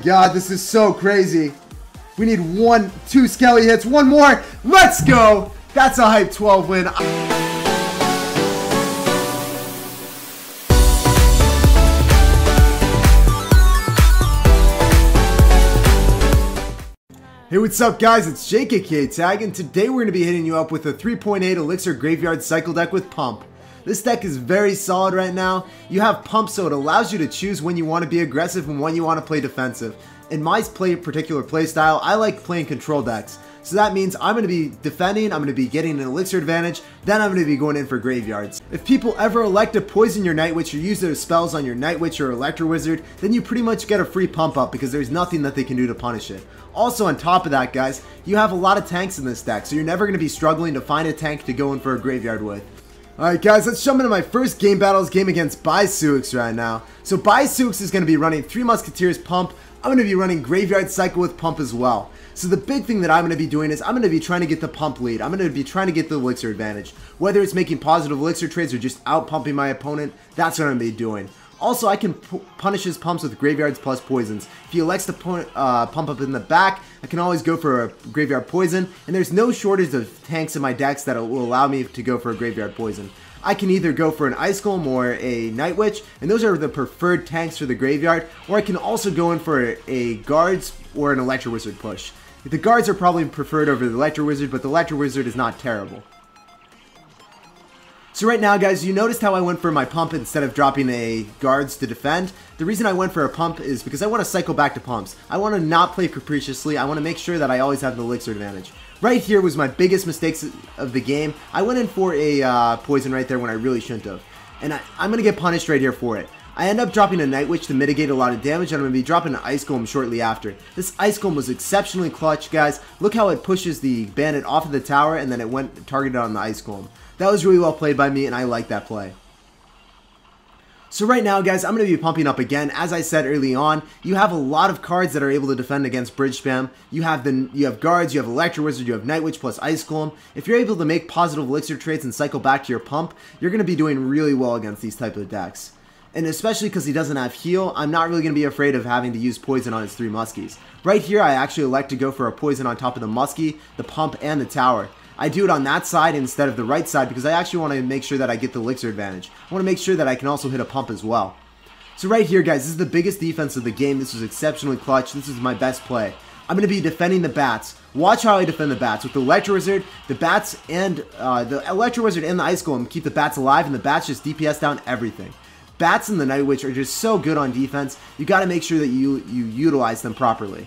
God, this is so crazy. We need 2 Skelly hits. One more. Let's go. That's a hype 12 win. Hey, what's up guys, it's SirTagCR, and today we're going to be hitting you up with a 3.8 Elixir Graveyard Cycle deck with Pump. This deck is very solid right now. You have Pump, so it allows you to choose when you want to be aggressive and when you want to play defensive. In my particular playstyle, I like playing control decks. So that means I'm going to be defending, I'm going to be getting an Elixir advantage, then I'm going to be going in for graveyards. If people ever elect to poison your Night Witch or use their spells on your Night Witch or Electro Wizard, then you pretty much get a free pump up because there's nothing that they can do to punish it. Also on top of that guys, you have a lot of tanks in this deck, so you're never going to be struggling to find a tank to go in for a graveyard with. Alright guys, let's jump into my first game against SirTagCR right now. So SirTagCR is going to be running 3 Musketeers Pump. I'm going to be running Graveyard Cycle with Pump as well. So the big thing that I'm going to be doing is I'm going to be trying to get the Pump lead. I'm going to be trying to get the Elixir advantage. Whether it's making positive Elixir trades or just out-pumping my opponent, that's what I'm going to be doing. Also, I can punish his pumps with Graveyards plus Poisons. If he elects to pump up in the back, I can always go for a Graveyard Poison, and there's no shortage of tanks in my decks that will allow me to go for a Graveyard Poison. I can either go for an Ice Golem or a Night Witch, and those are the preferred tanks for the graveyard, or I can also go in for a Guards or an Electro Wizard push. The Guards are probably preferred over the Electro Wizard, but the Electro Wizard is not terrible. So right now guys, you noticed how I went for my pump instead of dropping a Guards to defend. The reason I went for a pump is because I want to cycle back to pumps. I want to not play capriciously, I want to make sure that I always have the Elixir advantage. Right here was my biggest mistakes of the game. I went in for a poison right there when I really shouldn't have. And I'm going to get punished right here for it. I end up dropping a Night Witch to mitigate a lot of damage, and I'm going to be dropping an Ice Golem shortly after. This Ice Golem was exceptionally clutch, guys. Look how it pushes the bandit off of the tower, and then it went targeted on the Ice Golem. That was really well played by me, and I like that play. So right now, guys, I'm going to be pumping up again. As I said early on, you have a lot of cards that are able to defend against bridge spam. You have Guards, you have Electro Wizard, you have Night Witch plus Ice Golem. If you're able to make positive Elixir trades and cycle back to your pump, you're going to be doing really well against these type of decks. And especially because he doesn't have heal, I'm not really going to be afraid of having to use poison on his 3 muskies. Right here, I actually elect to go for a poison on top of the muskie, the pump, and the tower. I do it on that side instead of the right side because I actually want to make sure that I get the Elixir advantage. I want to make sure that I can also hit a pump as well. So right here guys, this is the biggest defense of the game. This was exceptionally clutch. This is my best play. I'm going to be defending the bats. Watch how I defend the bats. With the Electro Wizard, the bats and the Electro Wizard and the Ice Golem keep the bats alive, and the bats just DPS down everything. Bats and the Night Witch are just so good on defense. You got to make sure that you utilize them properly.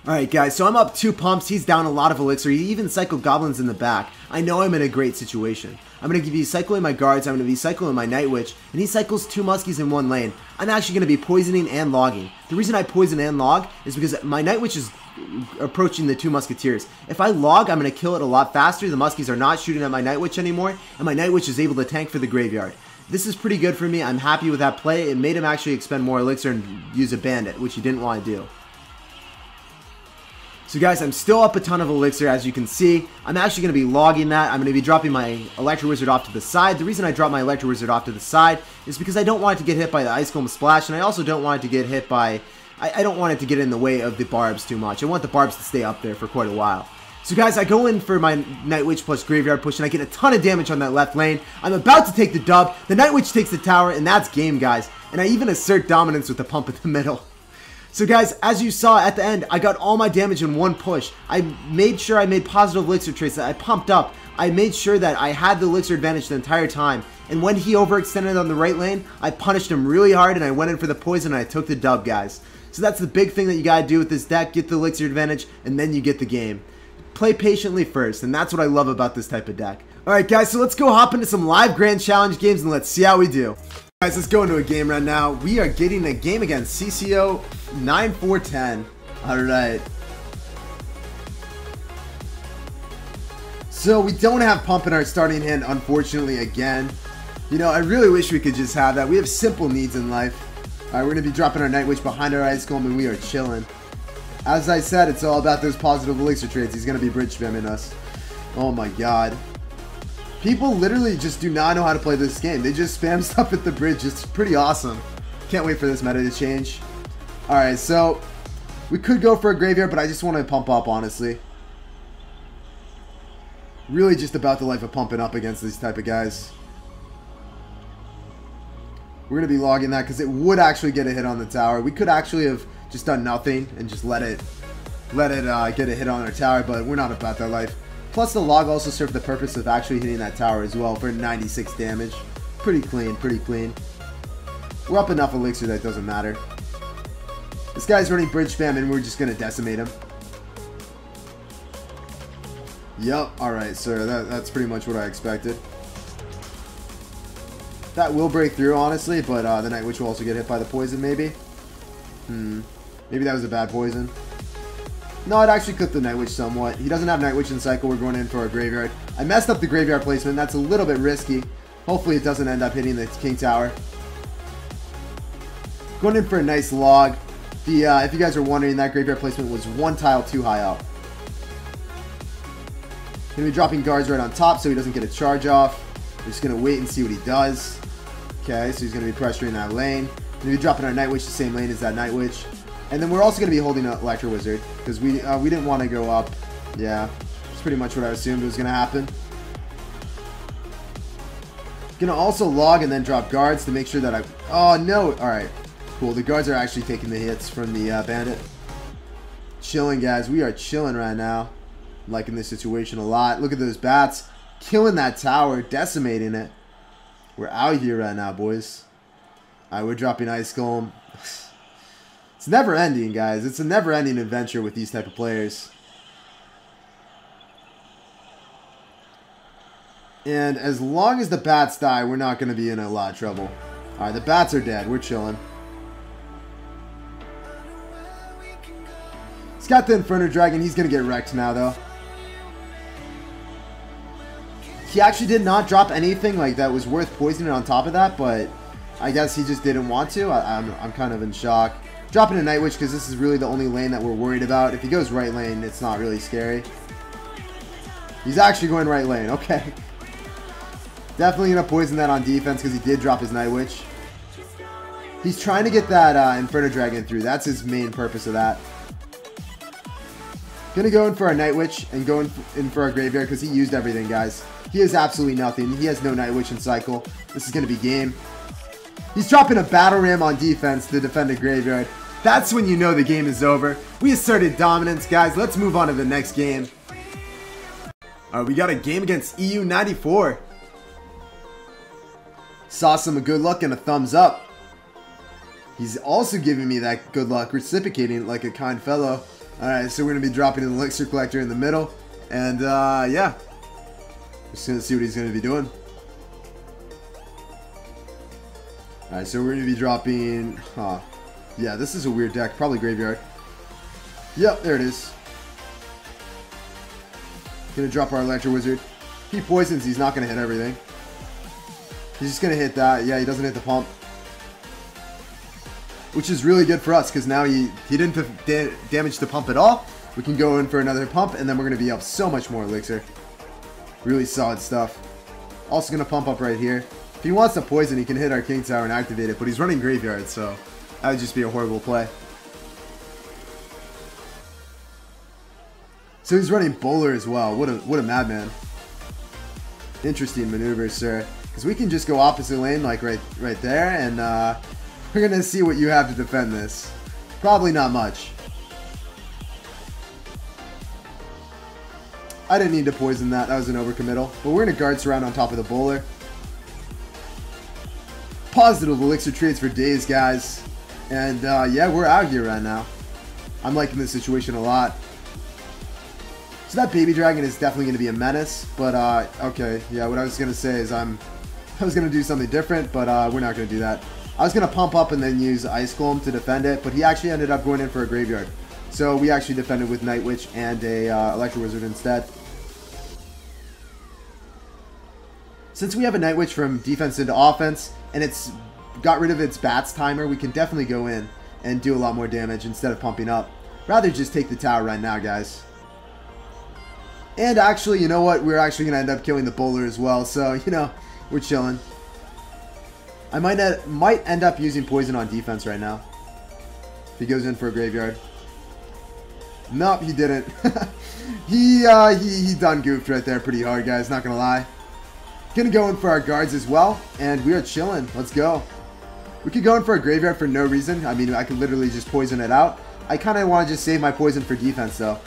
Alright guys, so I'm up 2 pumps, he's down a lot of Elixir, he even cycled Goblins in the back. I know I'm in a great situation. I'm going to be cycling my Guards, I'm going to be cycling my Night Witch, and he cycles 2 Muskies in 1 lane. I'm actually going to be poisoning and logging. The reason I poison and log is because my Night Witch is approaching the 2 Musketeers. If I log, I'm going to kill it a lot faster, the Muskies are not shooting at my Night Witch anymore, and my Night Witch is able to tank for the graveyard. This is pretty good for me, I'm happy with that play. It made him actually expend more Elixir and use a Bandit, which he didn't want to do. So guys, I'm still up a ton of Elixir, as you can see. I'm actually going to be logging that. I'm going to be dropping my Electro Wizard off to the side. The reason I dropped my Electro Wizard off to the side is because I don't want it to get hit by the Ice Golem Splash, and I also don't want it to get hit by... I don't want it to get in the way of the barbs too much. I want the barbs to stay up there for quite a while. So guys, I go in for my Night Witch plus Graveyard push, and I get a ton of damage on that left lane. I'm about to take the dub. The Night Witch takes the tower, and that's game, guys. And I even assert dominance with the pump in the middle. So guys, as you saw at the end, I got all my damage in 1 push. I made sure I made positive Elixir trades, that I pumped up. I made sure that I had the Elixir advantage the entire time. And when he overextended on the right lane, I punished him really hard, and I went in for the poison, and I took the dub, guys. So that's the big thing that you gotta do with this deck. Get the Elixir advantage, and then you get the game. Play patiently first, and that's what I love about this type of deck. Alright guys, so let's go hop into some live Grand Challenge games, and let's see how we do. Guys, let's go into a game right now. We are getting a game against CCO 9410. Alright. So we don't have Pump in our starting hand, unfortunately, again. You know, I really wish we could just have that. We have simple needs in life. Alright, we're going to be dropping our Night Witch behind our Ice Golem, and we are chilling. As I said, it's all about those positive Elixir trades. He's going to be bridge spamming us. Oh my god. People literally just do not know how to play this game. They just spam stuff at the bridge. It's pretty awesome. Can't wait for this meta to change. Alright, so we could go for a graveyard, but I just want to pump up, honestly. Really just about the life of pumping up against these type of guys. We're going to be logging that because it would actually get a hit on the tower. We could actually have just done nothing and just let it get a hit on our tower, but we're not about that life. Plus the log also served the purpose of actually hitting that tower as well for 96 damage. Pretty clean, pretty clean. We're up enough elixir that it doesn't matter. This guy's running bridge spam and we're just going to decimate him. Yup, alright sir, that's pretty much what I expected. That will break through, honestly, but the Night Witch will also get hit by the poison, maybe? Maybe that was a bad poison. No, it actually cooked the Night Witch somewhat. He doesn't have Night Witch in cycle. We're going in for a graveyard. I messed up the graveyard placement. That's a little bit risky. Hopefully it doesn't end up hitting the King Tower. Going in for a nice log. If you guys are wondering, that graveyard placement was one tile too high up. Going to be dropping guards right on top so he doesn't get a charge off. We're just going to wait and see what he does. Okay, so he's going to be pressuring that lane. Going to be dropping our Night Witch the same lane as that Night Witch. And then we're also going to be holding an Electro Wizard because we didn't want to go up. Yeah, that's pretty much what I assumed was going to happen. Going to also log and then drop guards to make sure that I... Oh, no. All right, cool. The guards are actually taking the hits from the bandit. Chilling, guys. We are chilling right now. I'm liking this situation a lot. Look at those bats. Killing that tower. Decimating it. We're out here right now, boys. All right, we're dropping Ice Golem. It's never ending, guys. It's a never ending adventure with these type of players. And as long as the bats die, we're not going to be in a lot of trouble. Alright, the bats are dead. We're chilling. He's got the Inferno Dragon. He's going to get wrecked now, though. He actually did not drop anything like that was worth poisoning on top of that, but I guess he just didn't want to. I'm kind of in shock. Dropping a Night Witch because this is really the only lane that we're worried about. If he goes right lane, it's not really scary. He's actually going right lane. Okay. Definitely going to poison that on defense because he did drop his Night Witch. He's trying to get that Inferno Dragon through. That's his main purpose of that. Going to go in for our Night Witch and go in for our Graveyard because he used everything, guys. He has absolutely nothing. He has no Night Witch in cycle. This is going to be game. He's dropping a Battle Ram on defense to defend a Graveyard. That's when you know the game is over. We asserted dominance, guys. Let's move on to the next game. Alright, we got a game against EU94. Saw some good luck and a thumbs up. He's also giving me that good luck, reciprocating it like a kind fellow. Alright, so we're going to be dropping an Elixir Collector in the middle. And, yeah. Just going to see what he's going to be doing. Alright, so we're going to be dropping... Yeah, this is a weird deck. Probably Graveyard. Yep, there it is. Going to drop our Electro Wizard. If he poisons, he's not going to hit everything. He's just going to hit that. Yeah, he doesn't hit the pump. Which is really good for us, because now he didn't damage the pump at all. We can go in for another pump, and then we're going to be up so much more Elixir. Really solid stuff. Also going to pump up right here. If he wants to poison, he can hit our King Tower and activate it, but he's running Graveyard, so that would just be a horrible play. So he's running Bowler as well. What a madman. Interesting maneuver, sir. Because we can just go opposite lane, like right there, and we're going to see what you have to defend this. Probably not much. I didn't need to poison that. That was an overcommittal. But we're going to guard surround on top of the Bowler. Positive Elixir trades for days, guys. And yeah, we're out here right now. I'm liking this situation a lot. So that Baby Dragon is definitely going to be a menace. But okay, yeah, what I was going to say is I was going to do something different, but we're not going to do that. I was going to pump up and then use Ice Golem to defend it, but he actually ended up going in for a Graveyard. So we actually defended with Night Witch and a Electro Wizard instead. Since we have a Night Witch from defense into offense, and it's got rid of its bats timer, we can definitely go in and do a lot more damage instead of pumping up. Rather just take the tower right now, guys. And actually, you know what? We're actually going to end up killing the Bowler as well, so, you know, we're chilling. I might end up using poison on defense right now. He goes in for a graveyard. Nope, he didn't. he done goofed right there pretty hard, guys. Not gonna lie. Gonna go in for our guards as well, and we are chilling. Let's go. We could go in for a graveyard for no reason. I mean, I could literally just poison it out. I kind of want to just save my poison for defense, though.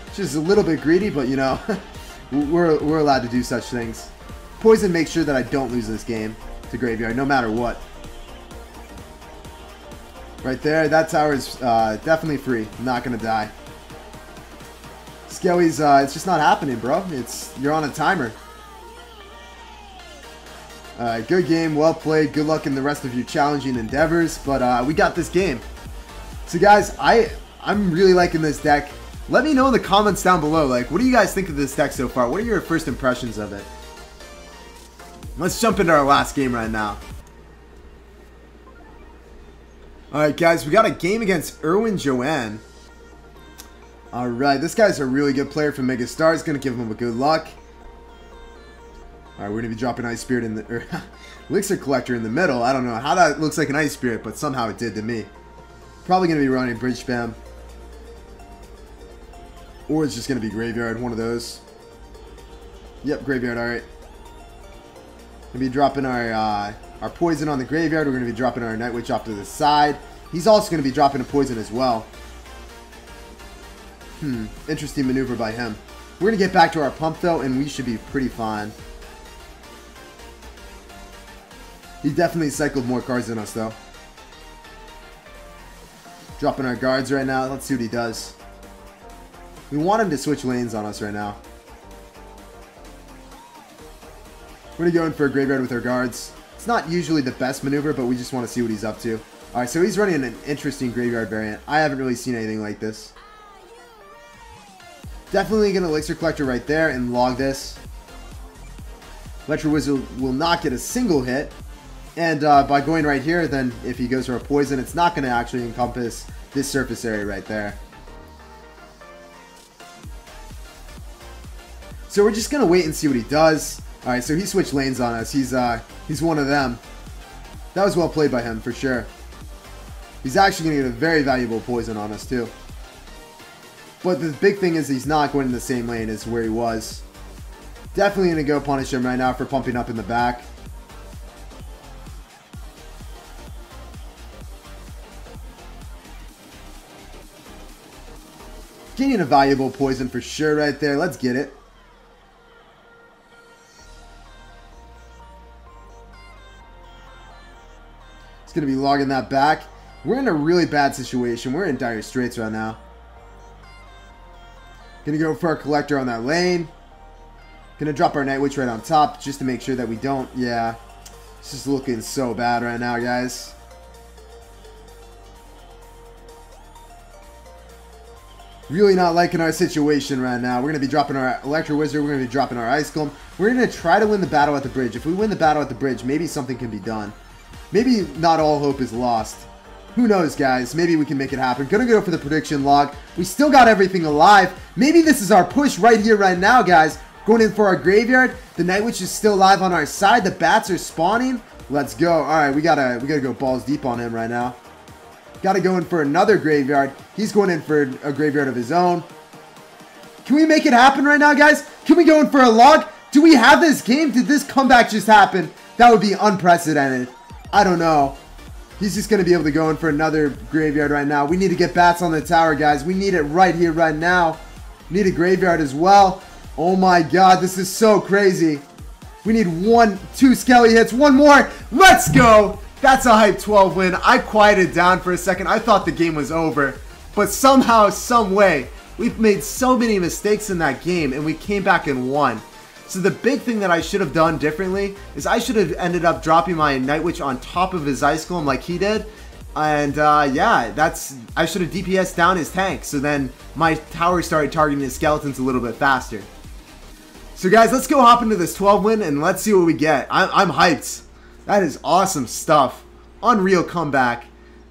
Which is a little bit greedy, but you know, we're allowed to do such things. Poison makes sure that I don't lose this game to graveyard, no matter what. Right there, that tower is definitely free. I'm not gonna die. Skelly's, it's just not happening, bro. You're on a timer. Good game, well played. Good luck in the rest of your challenging endeavors, but we got this game. So guys, I'm really liking this deck. Let me know in the comments down below, like, what do you guys think of this deck so far? What are your first impressions of it? Let's jump into our last game right now. Alright guys, we got a game against Erwin Joanne. Alright, this guy's a really good player from Mega Stars. Gonna give him a good luck. Alright, we're gonna be dropping Ice Spirit in the Elixir Collector in the middle. I don't know how that looks like an Ice Spirit, but somehow it did to me. Probably gonna be running Bridge Spam. Or it's just gonna be Graveyard, one of those. Yep, Graveyard, alright. Gonna be dropping our poison on the graveyard. We're going to be dropping our Night Witch off to the side. He's also going to be dropping a poison as well. Interesting maneuver by him. We're going to get back to our pump though, and we should be pretty fine. He definitely cycled more cards than us though. Dropping our guards right now. Let's see what he does. We want him to switch lanes on us right now. We're going to go in for a graveyard with our guards. It's not usually the best maneuver, but we just want to see what he's up to. Alright, so he's running an interesting graveyard variant. I haven't really seen anything like this. Definitely going to Elixir Collector right there and log this. Electro Wizard will not get a single hit. And by going right here, then if he goes for a poison, it's not going to actually encompass this surface area right there. So we're just going to wait and see what he does. Alright, so he switched lanes on us. He's one of them. That was well played by him, for sure. He's actually going to get a very valuable poison on us, too. But the big thing is he's not going in the same lane as where he was. Definitely going to go punish him right now for pumping up in the back. Getting a valuable poison for sure right there. Let's get it. Going to be logging that back. We're in a really bad situation. We're in dire straits right now. Gonna go for our collector on that lane. Gonna drop our Night Witch right on top just to make sure that we don't. Yeah, it's just looking so bad right now, guys. Really not liking our situation right now. We're going to be dropping our Electro Wizard. We're going to be dropping our Ice Golem. We're going to try to win the battle at the bridge. If we win the battle at the bridge, maybe something can be done. Maybe not all hope is lost. Who knows, guys? Maybe we can make it happen. Gonna go for the prediction log. We still got everything alive. Maybe this is our push right here, right now, guys. Going in for our graveyard. The Night Witch is still alive on our side. The bats are spawning. Let's go. All right, we gotta go balls deep on him right now. Gotta go in for another graveyard. He's going in for a graveyard of his own. Can we make it happen right now, guys? Can we go in for a log? Do we have this game? Did this comeback just happen? That would be unprecedented. I don't know. He's just going to be able to go in for another graveyard right now. We need to get bats on the tower, guys. We need it right here, right now. We need a graveyard as well. Oh my god, this is so crazy. We need 2 Skelly hits. One more. Let's go. That's a hype 12 win. I quieted down for a second. I thought the game was over. But somehow, some way, we've made so many mistakes in that game, and we came back and won. So the big thing that I should have done differently is I should have ended up dropping my Night Witch on top of his Ice Golem like he did. And yeah, I should have DPS down his tank. So then my tower started targeting his skeletons a little bit faster. So guys, let's go hop into this 12 win and let's see what we get. I'm hyped. That is awesome stuff. Unreal comeback.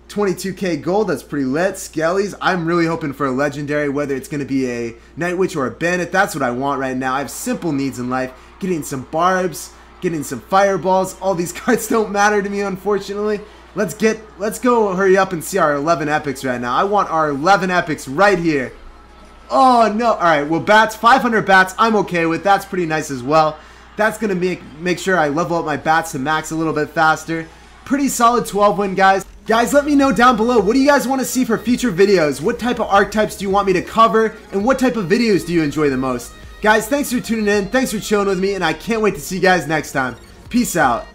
22k gold, that's pretty lit. Skellies, I'm really hoping for a legendary, whether it's going to be a Night Witch or a Bandit. That's what I want right now. I have simple needs in life. Getting some barbs, getting some fireballs. All these cards don't matter to me, unfortunately. Let's go hurry up and see our 11 epics right now. I want our 11 epics right here. Oh no. Alright, well bats, 500 bats I'm okay with. That's pretty nice as well. That's going to make sure I level up my bats to max a little bit faster. Pretty solid 12 win, guys. Guys, let me know down below, what do you guys want to see for future videos? What type of archetypes do you want me to cover? And what type of videos do you enjoy the most? Guys, thanks for tuning in. Thanks for chilling with me. And I can't wait to see you guys next time. Peace out.